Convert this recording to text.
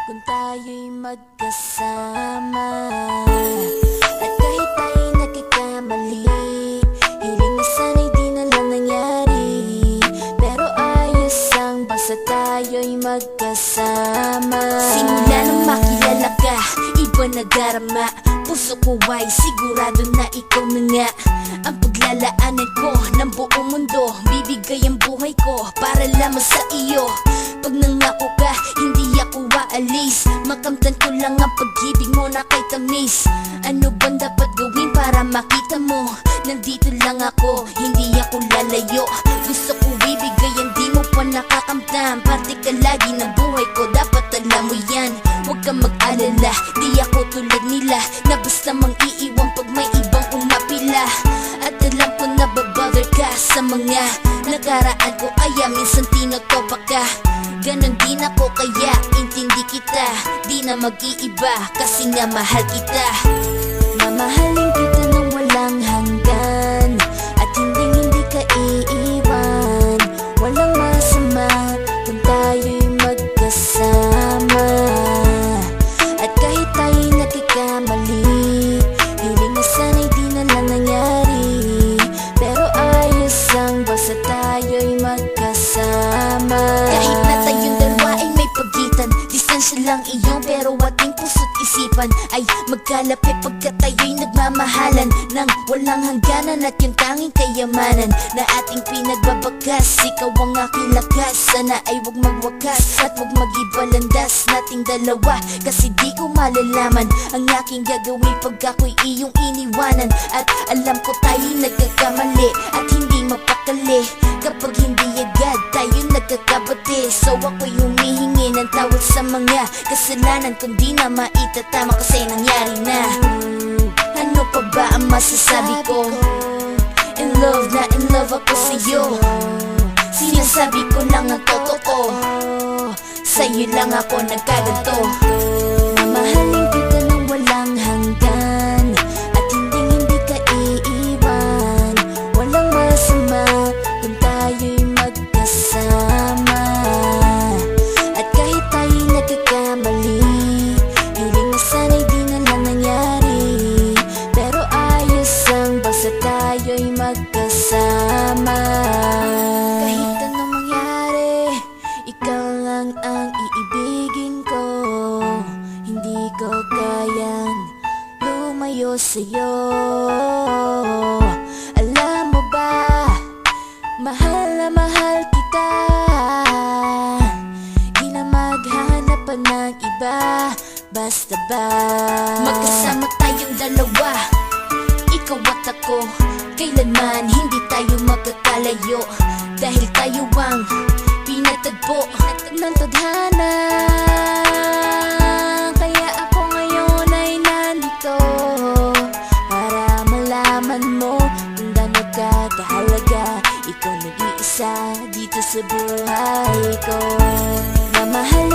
kung tayo'y magkasama. At kahit tayo'y nagkakamali, hiling na sana'y di na lang nangyari. Pero ayos ang basta tayo'y magkasama. Simula nang makilala ka, iba na darama. Puso ko ay sigurado na ikaw na nga ang paglalaanan ko ng buong mundo. Bibigay ang buhay ko para lamang sa iyo. Pag nangako ka, hindi ako aalis. Makamtan ko lang ang pag-ibig mo na kay tamis. Ano bang dapat gawin para makita mo? Nandito lang ako, hindi ako lalayo. Gusto ko bibigay, hindi mo pa nakakamtam. Parte ka lagi ng buhay ko, dapat alam mo yan. Huwag kang mag-alala, di ako tulad nila na basta mang iiwan pag may ibang umapila. At alam ko na babother ka sa mga nakaraan ko, kaya minsan tinotopa ka. Ganon din ako, kaya intindi kita. Di na mag-iiba kasi nga mahal kita. Mamahalin kita nang walang hanggan, at hindi ka iiwan. Walang masama kung tayo'y magkasama. At kahit tayo'y nagkakamali, hiling na sana'y di na lang nangyari. Pero ayos ang basta tayo'y magkasama. Kahit na tayong dalawa ay may pagitan, distansya lang iyon, pero ating puso't isipan ay magkalapit pagkat tayo'y nagmamahalan ng walang hangganan. At yung tanging kayamanan na ating pinagbabakas, ikaw ang aking lakas. Sana ay huwag magwakas at huwag mag-iba landas nating dalawa, kasi di ko malalaman ang aking gagawin pag ako'y iyong iniwanan. At alam ko tayo'y nagkakamali at hindi mapakali kapag hindi agad tayo nagkakabati. So ako'y humihingi ng tawad sa mga kasalanan kung di na maitatama kasi nangyari na. Ano pa ba ang masasabi ko? In love na in love ako sa'yo. Sinasabi ko lang ang totoo, sa'yo lang ako nagkaganto. Mamahalin kita nang walang hanggan, at hindi ka iiwan. Walang masama kung tayo'y magkasama. At kahit tayo'y nagkakamali, hiling na sana'y di na lang nangyari. Pero ayos ang basta tayo'y magkasama. Kahit anong mangyari, ikaw lang ang iibigin ko. Hindi ko kayang lumayo sa'yo. Alam mo ba, mahal na mahal kita. Di na maghanap pa ng iba, basta ba magkasama tayong dalawa, ikaw at ako. Kailanman hindi tayo magkakalayo, dahil tayo ang pinatagpo ng tadhana. Kaya ako ngayon ay nandito para malaman mo kung gaano ka kahalaga. Ikaw nag-iisa dito sa buhay ko. Mamahal